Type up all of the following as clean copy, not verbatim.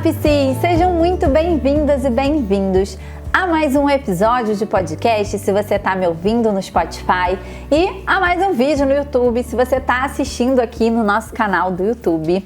Psi! Sejam muito bem-vindas e bem-vindos a mais um episódio de podcast, se você está me ouvindo no Spotify, e a mais um vídeo no YouTube, se você está assistindo aqui no nosso canal do YouTube.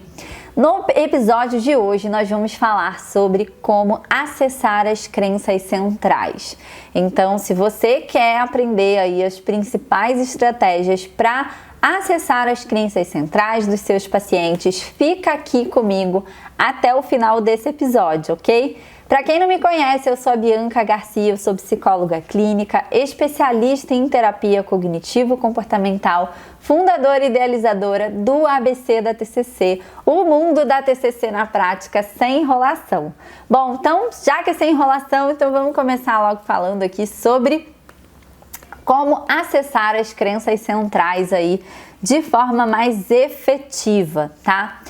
No episódio de hoje, nós vamos falar sobre como acessar as crenças centrais. Então, se você quer aprender aí as principais estratégias para acessar as crenças centrais dos seus pacientes, fica aqui comigo até o final desse episódio, ok? Para quem não me conhece, eu sou a Bianca Garcia, eu sou psicóloga clínica, especialista em terapia cognitivo-comportamental, fundadora e idealizadora do ABC da TCC, o mundo da TCC na prática, sem enrolação. Bom, então, já que é sem enrolação, então vamos começar logo falando aqui sobre como acessar as crenças centrais aí de forma mais efetiva, tá?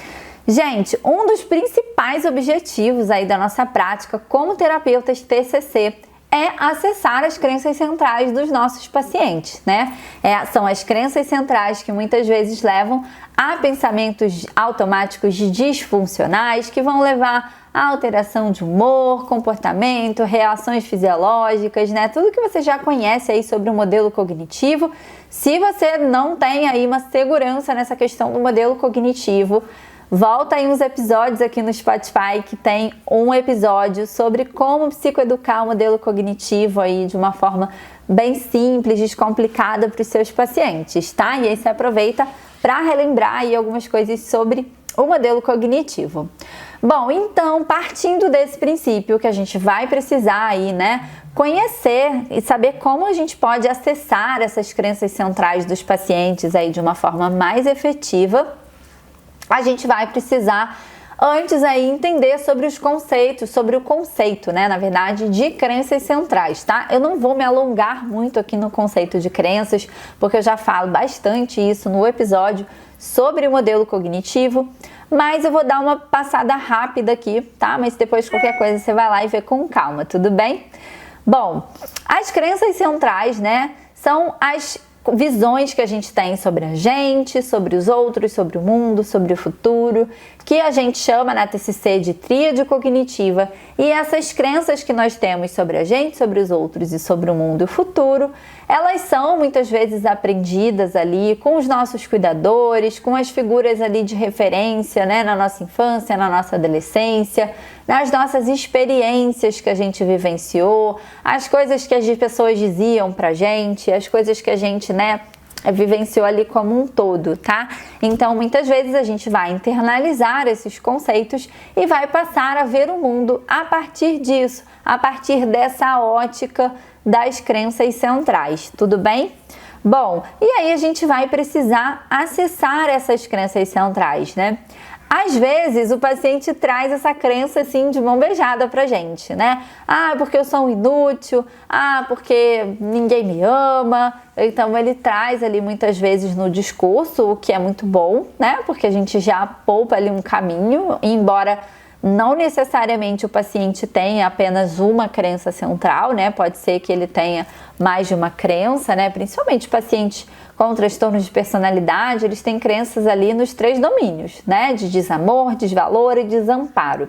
Gente, um dos principais objetivos aí da nossa prática como terapeutas TCC é acessar as crenças centrais dos nossos pacientes, né? São as crenças centrais que muitas vezes levam a pensamentos automáticos disfuncionais, que vão levar a alteração de humor, comportamento, reações fisiológicas, né? Tudo que você já conhece aí sobre o modelo cognitivo. Se você não tem aí uma segurança nessa questão do modelo cognitivo, volta aí uns episódios aqui no Spotify que tem um episódio sobre como psicoeducar o modelo cognitivo aí de uma forma bem simples, descomplicada para os seus pacientes, tá? E aí você aproveita para relembrar aí algumas coisas sobre o modelo cognitivo. Bom, então, partindo desse princípio que a gente vai precisar aí, né, conhecer e saber como a gente pode acessar essas crenças centrais dos pacientes aí de uma forma mais efetiva, a gente vai precisar antes aí entender sobre os conceitos, sobre o conceito, né, na verdade, de crenças centrais, tá? Eu não vou me alongar muito aqui no conceito de crenças, porque eu já falo bastante isso no episódio sobre o modelo cognitivo, mas eu vou dar uma passada rápida aqui, tá? Mas depois qualquer coisa você vai lá e vê com calma, tudo bem? Bom, as crenças centrais, né, são as visões que a gente tem sobre a gente, sobre os outros, sobre o mundo, sobre o futuro, que a gente chama na TCC de tríade cognitiva, e essas crenças que nós temos sobre a gente, sobre os outros e sobre o mundo e o futuro, elas são muitas vezes aprendidas ali com os nossos cuidadores, com as figuras ali de referência, né, na nossa infância, na nossa adolescência, nas nossas experiências que a gente vivenciou, as coisas que as pessoas diziam pra gente, as coisas que a gente, né, vivenciou ali como um todo, tá? Então, muitas vezes a gente vai internalizar esses conceitos e vai passar a ver o mundo a partir disso, a partir dessa ótica das crenças centrais, tudo bem? Bom, e aí a gente vai precisar acessar essas crenças centrais, né? Às vezes o paciente traz essa crença assim de mão beijada pra gente, né? Ah, porque eu sou um inútil, porque ninguém me ama. Então ele traz ali muitas vezes no discurso, o que é muito bom, né? Porque a gente já poupa ali um caminho, embora não necessariamente o paciente tenha apenas uma crença central, né? Pode ser que ele tenha mais de uma crença, né? Principalmente pacientes com transtornos de personalidade, eles têm crenças ali nos 3 domínios, né? De desamor, desvalor e desamparo.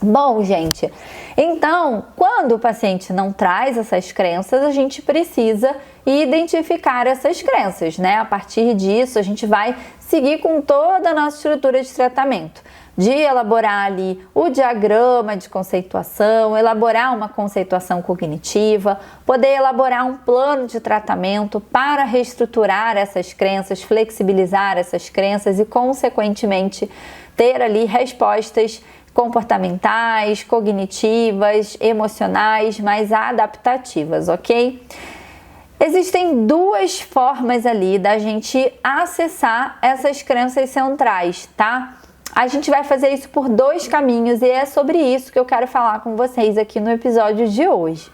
Bom, gente, então, quando o paciente não traz essas crenças, a gente precisa identificar essas crenças, né? A partir disso, a gente vai seguir com toda a nossa estrutura de tratamento, de elaborar ali o diagrama de conceituação, elaborar uma conceituação cognitiva, poder elaborar um plano de tratamento para reestruturar essas crenças, flexibilizar essas crenças e, consequentemente, ter ali respostas comportamentais, cognitivas, emocionais, mais adaptativas, ok? Existem 2 formas ali da gente acessar essas crenças centrais, tá? A gente vai fazer isso por 2 caminhos e é sobre isso que eu quero falar com vocês aqui no episódio de hoje.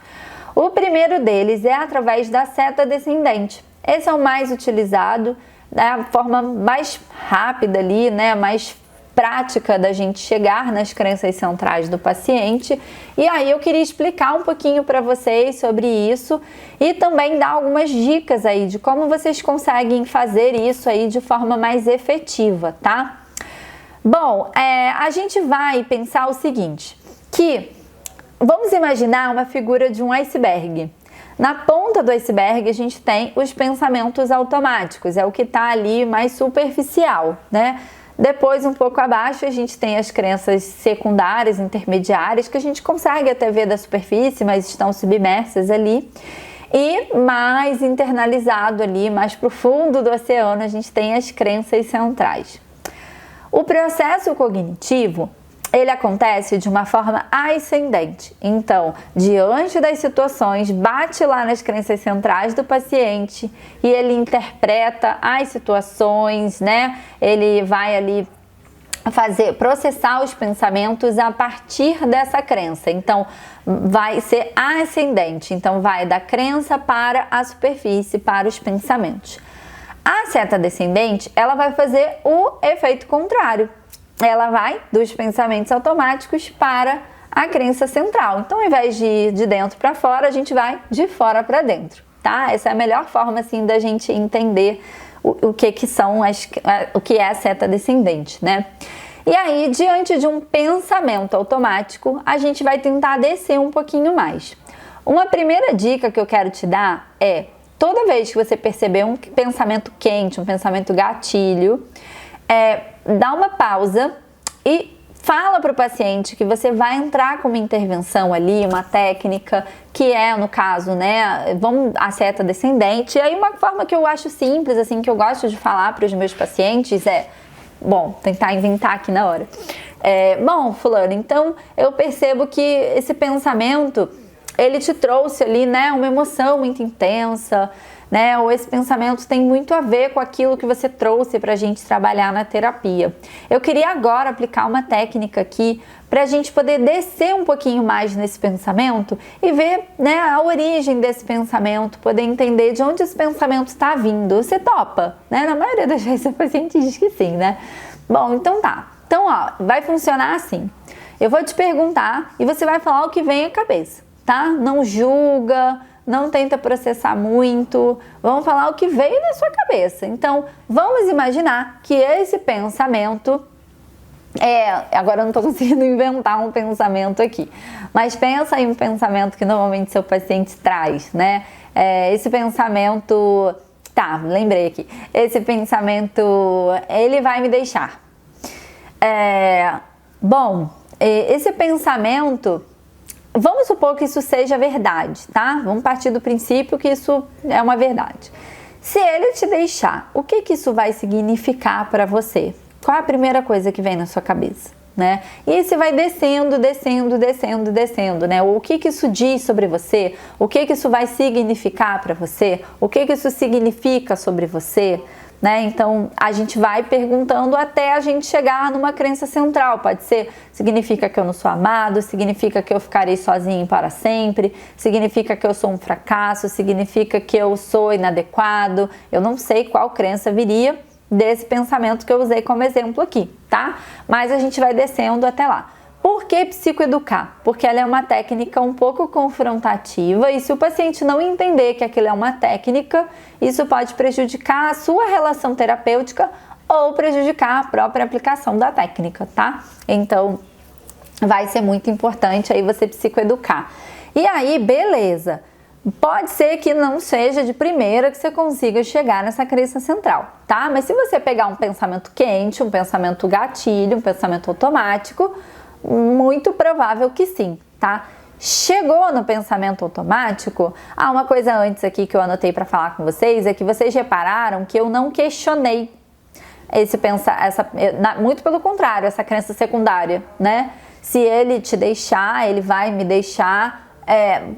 O primeiro deles é através da seta descendente. Esse é o mais utilizado, é a forma mais rápida ali, né, mais prática da gente chegar nas crenças centrais do paciente. E aí eu queria explicar um pouquinho para vocês sobre isso e também dar algumas dicas aí de como vocês conseguem fazer isso aí de forma mais efetiva, tá? Bom, a gente vai pensar o seguinte, que vamos imaginar uma figura de um iceberg. Na ponta do iceberg a gente tem os pensamentos automáticos, é o que está ali mais superficial, né? Depois, um pouco abaixo, a gente tem as crenças secundárias, intermediárias, que a gente consegue até ver da superfície, mas estão submersas ali. E mais internalizado ali, mais profundo do oceano, a gente tem as crenças centrais. O processo cognitivo, ele acontece de uma forma ascendente. Então, diante das situações, bate lá nas crenças centrais do paciente e ele interpreta as situações, né? Ele vai ali processar os pensamentos a partir dessa crença. Então, vai ser ascendente. Então, vai da crença para a superfície, para os pensamentos. A seta descendente, ela vai fazer o efeito contrário. Ela vai dos pensamentos automáticos para a crença central. Então, ao invés de ir de dentro para fora, a gente vai de fora para dentro, tá? Essa é a melhor forma, assim, da gente entender o que é a seta descendente, né? E aí, diante de um pensamento automático, a gente vai tentar descer um pouquinho mais. Uma primeira dica que eu quero te dar é, toda vez que você perceber um pensamento quente, um pensamento gatilho, dá uma pausa e fala para o paciente que você vai entrar com uma intervenção ali, uma técnica, que é, no caso, né, a seta descendente. E aí uma forma que eu acho simples, assim, que eu gosto de falar para os meus pacientes tentar inventar aqui na hora. Bom, fulano, então eu percebo que esse pensamento, ele te trouxe ali, né, uma emoção muito intensa, né? Ou esse pensamento tem muito a ver com aquilo que você trouxe para a gente trabalhar na terapia. Eu queria agora aplicar uma técnica aqui para a gente poder descer um pouquinho mais nesse pensamento e ver, né, a origem desse pensamento, poder entender de onde esse pensamento está vindo. Você topa, né? Na maioria das vezes o paciente diz que sim, né? Bom, então tá. Então, vai funcionar assim. Eu vou te perguntar e você vai falar o que vem à cabeça, tá? Não julga, não tenta processar muito, vamos falar o que veio na sua cabeça. Então, vamos imaginar que esse pensamento agora eu não estou conseguindo inventar um pensamento aqui, mas pensa em um pensamento que normalmente seu paciente traz, né? Esse pensamento, lembrei aqui, esse pensamento, ele vai me deixar. Esse pensamento, vamos supor que isso seja verdade, tá? Vamos partir do princípio que isso é uma verdade. Se ele te deixar, o que isso vai significar para você? Qual é a primeira coisa que vem na sua cabeça, né? E você vai descendo, né? O que isso diz sobre você? O que isso vai significar para você? O que isso significa sobre você? Né? Então, a gente vai perguntando até a gente chegar numa crença central. Pode ser, significa que eu não sou amado, significa que eu ficarei sozinho para sempre, significa que eu sou um fracasso, significa que eu sou inadequado. Eu não sei qual crença viria desse pensamento que eu usei como exemplo aqui, tá? Mas a gente vai descendo até lá. Por que psicoeducar? Porque ela é uma técnica um pouco confrontativa e se o paciente não entender que aquilo é uma técnica, isso pode prejudicar a sua relação terapêutica ou prejudicar a própria aplicação da técnica, tá? Então, vai ser muito importante aí você psicoeducar. E aí, beleza. Pode ser que não seja de primeira que você consiga chegar nessa crença central, tá? Mas se você pegar um pensamento quente, um pensamento gatilho, um pensamento automático, muito provável que sim, tá? Chegou no pensamento automático, uma coisa antes aqui que eu anotei para falar com vocês é que vocês repararam que eu não questionei muito pelo contrário, essa crença secundária, né? Se ele te deixar, ele vai me deixar,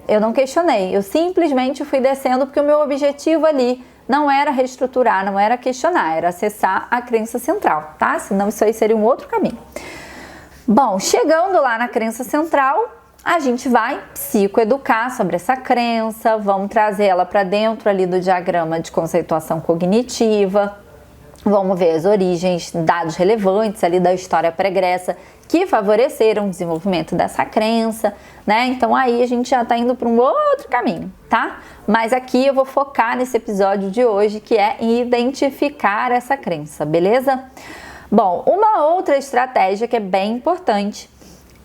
eu não questionei, eu simplesmente fui descendo porque o meu objetivo ali não era reestruturar, não era questionar, era acessar a crença central, tá? Senão isso aí seria um outro caminho. Bom, chegando lá na crença central, a gente vai psicoeducar sobre essa crença, vamos trazer ela para dentro ali do diagrama de conceituação cognitiva, vamos ver as origens, dados relevantes ali da história pregressa que favoreceram o desenvolvimento dessa crença, né? Então aí a gente já está indo para um outro caminho, tá? Mas aqui eu vou focar nesse episódio de hoje que é em identificar essa crença, beleza? Bom, uma outra estratégia que é bem importante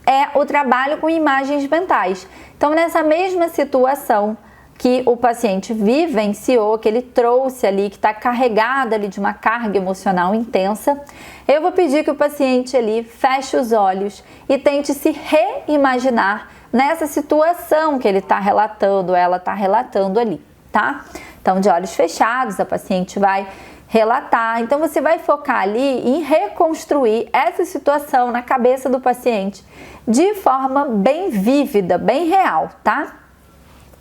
é o trabalho com imagens mentais. Então, nessa mesma situação que o paciente vivenciou, que ele trouxe ali, que está carregado ali de uma carga emocional intensa, eu vou pedir que o paciente ali feche os olhos e tente se reimaginar nessa situação que ele está relatando, ela está relatando ali, tá? Então, de olhos fechados, a paciente vai relatar. Então, você vai focar ali em reconstruir essa situação na cabeça do paciente de forma bem vívida, bem real, tá?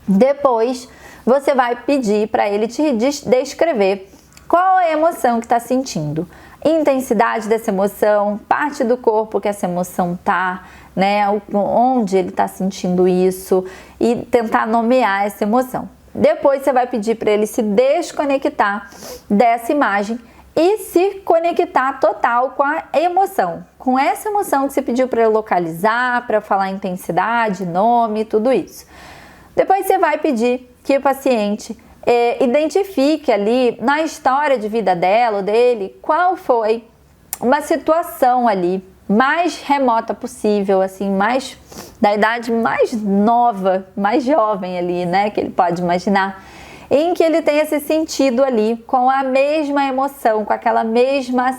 Depois, você vai pedir para ele te descrever qual é a emoção que está sentindo, intensidade dessa emoção, parte do corpo que essa emoção tá, né? Onde ele está sentindo isso e tentar nomear essa emoção. Depois, você vai pedir para ele se desconectar dessa imagem e se conectar total com a emoção, com essa emoção que você pediu para ele localizar, para falar intensidade, nome, tudo isso. Depois você vai pedir que o paciente identifique ali na história de vida dela ou dele qual foi uma situação ali mais remota possível, assim, mais da idade mais nova, mais jovem ali, né, que ele pode imaginar, em que ele tenha se sentido ali com a mesma emoção, com aquela mesma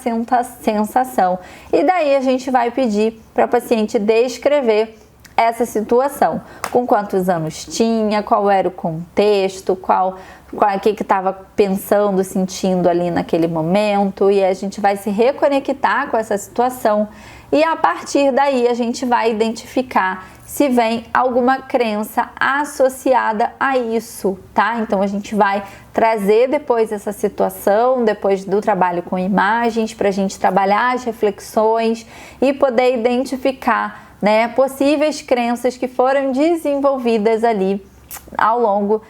sensação. E daí a gente vai pedir para o paciente descrever essa situação, com quantos anos tinha, qual era o contexto, o que estava pensando, sentindo ali naquele momento, e a gente vai se reconectar com essa situação e a partir daí a gente vai identificar se vem alguma crença associada a isso, tá? Então a gente vai trazer depois essa situação, depois do trabalho com imagens, para a gente trabalhar as reflexões e poder identificar, né, possíveis crenças que foram desenvolvidas ali ao longo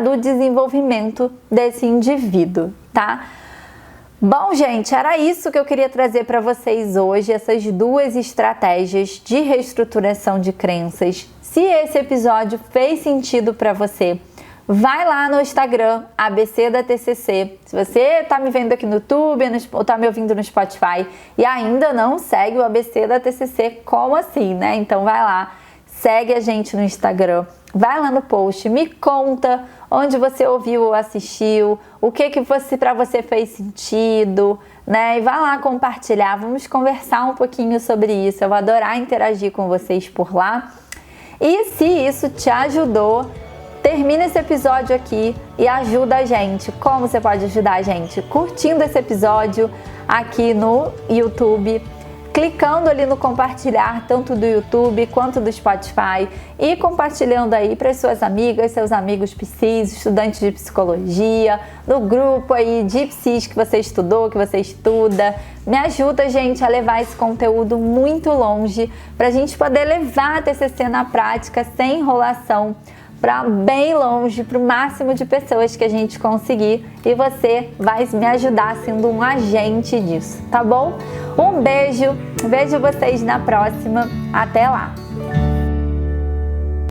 do desenvolvimento desse indivíduo, tá? Bom, gente, era isso que eu queria trazer para vocês hoje, essas duas estratégias de reestruturação de crenças. Se esse episódio fez sentido para você, vai lá no Instagram, ABC da TCC. Se você está me vendo aqui no YouTube ou está me ouvindo no Spotify e ainda não segue o ABC da TCC, como assim, né? Então vai lá, segue a gente no Instagram, vai lá no post, me conta onde você ouviu ou assistiu, o que para você fez sentido, né? E vai lá compartilhar, vamos conversar um pouquinho sobre isso. Eu vou adorar interagir com vocês por lá. E se isso te ajudou, termina esse episódio aqui e ajuda a gente. Como você pode ajudar a gente? Curtindo esse episódio aqui no YouTube, clicando ali no compartilhar, tanto do YouTube quanto do Spotify, e compartilhando aí para suas amigas, seus amigos psis, estudantes de psicologia, no grupo aí de psis que você estudou, que você estuda. Me ajuda, gente, a levar esse conteúdo muito longe, para a gente poder levar a TCC na prática, sem enrolação, para bem longe, para o máximo de pessoas que a gente conseguir, e você vai me ajudar sendo um agente disso, tá bom? Um beijo, vejo vocês na próxima, até lá!